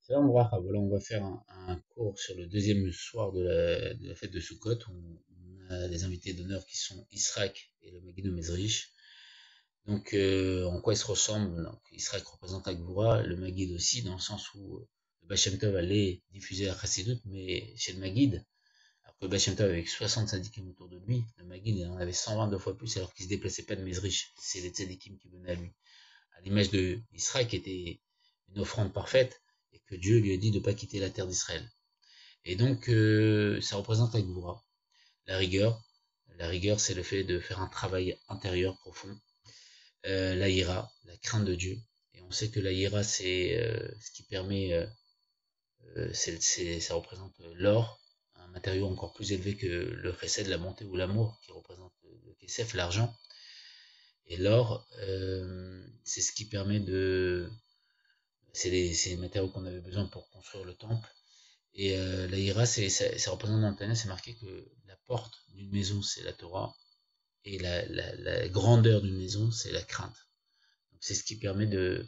Shalom Bracha, voilà, on va faire un cours sur le deuxième soir de la fête de Sukkot. On a des invités d'honneur qui sont Israq et le Maguid de Mezrich. Donc, en quoi ils se ressemblent? Donc, Israq représente la Gvura, le Maguid aussi, dans le sens où le Baal Shem Tov allait diffuser la Chassidut, mais chez le Maguid, alors que le Baal Shem Tov avait 60 tzadikim autour de lui, le Maguid il en avait 122 fois plus alors qu'il se déplaçait pas de Mezrich. C'est les tzadikim qui venaient à lui. À l'image de Israël qui était une offrande parfaite et que Dieu lui a dit de ne pas quitter la terre d'Israël. Et donc, ça représente la Gvoura, la rigueur. La rigueur, c'est le fait de faire un travail intérieur profond. La ira, la crainte de Dieu. Et on sait que la ira, c'est ce qui permet, ça représente l'or, un matériau encore plus élevé que le chesed, la bonté ou l'amour, qui représente le kesef, l'argent. Et l'or, c'est ce qui permet de, c'est les matériaux qu'on avait besoin pour construire le temple. Et la Hira, ça représente dans le Tanya, c'est marqué que la porte d'une maison, c'est la Torah, et la grandeur d'une maison, c'est la crainte. Donc c'est ce qui permet de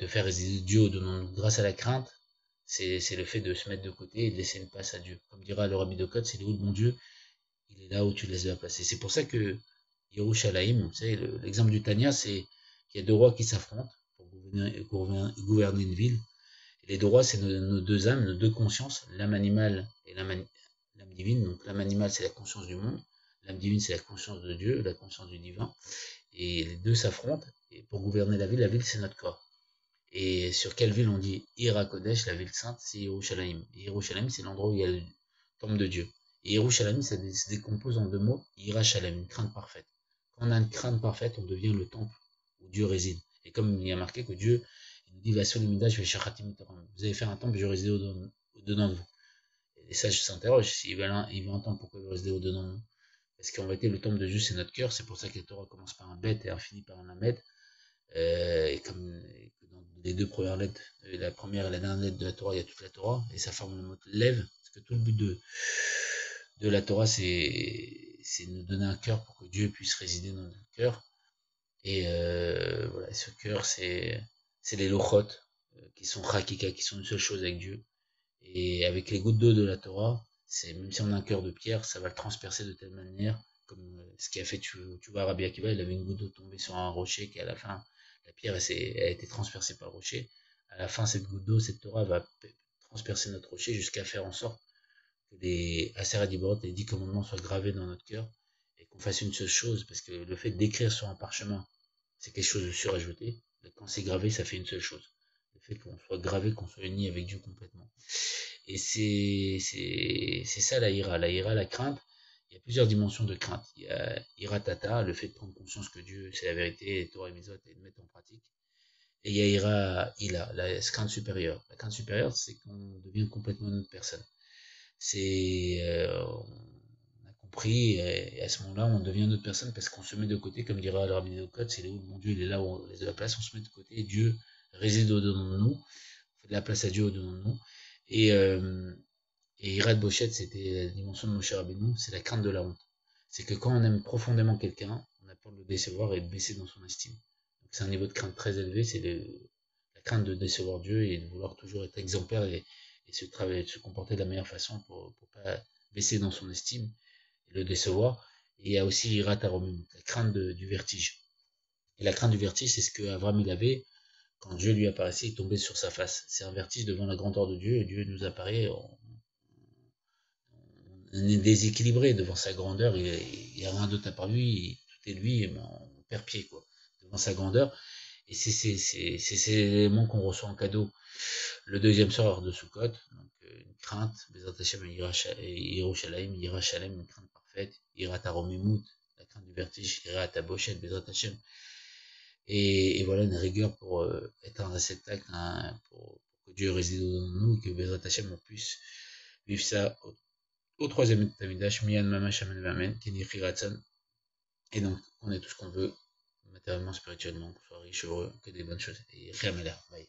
faire résider Dieu au-dedans de nous. Grâce à la crainte, c'est le fait de se mettre de côté et de laisser une place à Dieu. Comme dira le Rabbi Dokot, c'est où mon Dieu, il est là où tu laisses de la place. Et c'est pour ça que Yerushalayim, vous savez, l'exemple du Tanya, c'est qu'il y a deux rois qui s'affrontent pour gouverner une ville. Et les deux rois, c'est nos deux âmes, nos deux consciences, l'âme animale et l'âme divine. Donc l'âme animale, c'est la conscience du monde. L'âme divine, c'est la conscience de Dieu, la conscience du divin. Et les deux s'affrontent. Et pour gouverner la ville, c'est notre corps. Et sur quelle ville on dit Ira Kodesh, la ville sainte, c'est Yerushalayim. Et Yerushalayim, c'est l'endroit où il y a le temple de Dieu. Et Yerushalayim, ça se décompose en deux mots, Ira Shalem, une crainte parfaite. Quand on a une crainte parfaite, on devient le temple où Dieu réside. Et comme il y a marqué que Dieu, il nous dit, vous allez faire un temple, je résider au-dedans de vous. Et les sages s'interrogent, s'il veut un temple, pourquoi il veut résider au-dedans de nous? Parce qu'en réalité, le temple de Dieu, c'est notre cœur, c'est pour ça que la Torah commence par un bet et finit par un lamed. Et comme dans les deux premières lettres, la première et la dernière lettre de la Torah, il y a toute la Torah, et ça forme le mot lève, parce que tout le but de la Torah, c'est de nous donner un cœur pour que Dieu puisse résider dans notre cœur. Et voilà, ce cœur, c'est les lochot, qui sont chakika, qui sont une seule chose avec Dieu. Et avec les gouttes d'eau de la Torah, c'est même si on a un cœur de pierre, ça va le transpercer de telle manière, comme ce qui a fait, tu vois, Rabbi Akiva, il avait une goutte d'eau tombée sur un rocher, qui à la fin, la pierre, elle a été transpercée par le rocher. À la fin, cette goutte d'eau, cette Torah va transpercer notre rocher jusqu'à faire en sorte que les Aseret Diborot, les 10 commandements soient gravés dans notre cœur et qu'on fasse une seule chose, parce que le fait d'écrire sur un parchemin, c'est quelque chose de surajouté. Quand c'est gravé, ça fait une seule chose. Le fait qu'on soit gravé, qu'on soit uni avec Dieu complètement. Et c'est ça la ira. La ira, la crainte, il y a plusieurs dimensions de crainte. Il y a ira tata, le fait de prendre conscience que Dieu, c'est la vérité, et Torah et Mitzvot, et de mettre en pratique. Et il y a ira ila, la crainte supérieure. La crainte supérieure, c'est qu'on devient complètement une autre personne. On a compris, et à ce moment-là, on devient une autre personne parce qu'on se met de côté, comme dira le Rabbi Code, c'est là où mon Dieu, il est là où on laisse de la place, on se met de côté, et Dieu réside au-dedans de nous, on fait de la place à Dieu au-dedans de nous. Et, euh, et Irad Bochet, c'était la dimension de Moshe Rabbeinu, c'est la crainte de la honte. C'est que quand on aime profondément quelqu'un, on a peur de le décevoir et de baisser dans son estime. Donc c'est un niveau de crainte très élevé, c'est la crainte de décevoir Dieu et de vouloir toujours être exemplaire et se comporter de la meilleure façon pour pas baisser dans son estime et le décevoir. Et il y a aussi Irat Aromim, la crainte du vertige. Et la crainte du vertige, c'est ce que Avram il avait quand Dieu lui apparaissait, il tombait sur sa face. C'est un vertige devant la grandeur de Dieu, et Dieu nous apparaît, on est déséquilibré devant sa grandeur, il n'y a rien d'autre à part lui, tout est lui, et on perd pied, quoi, devant sa grandeur. Et c'est ces éléments qu'on reçoit en cadeau le deuxième soir de Sukkot, donc une crainte, Bezrat Hashem Yerushalayim, Yira Shalem, une crainte parfaite, Yira Taromimut, la crainte du vertige, Yira Taboshet, Bezrat Hashem, et voilà une rigueur pour être un réceptacle, pour que Dieu réside dans nous, et que Bezrat Hashem on puisse vivre ça au troisième Tamidash, Miyan Mama Shaman Vamen, Keni Khiratsan, et donc on est tout ce qu'on veut, matériellement, spirituellement, qu'on soit riche, heureux, que des bonnes choses, et Riamela, bye.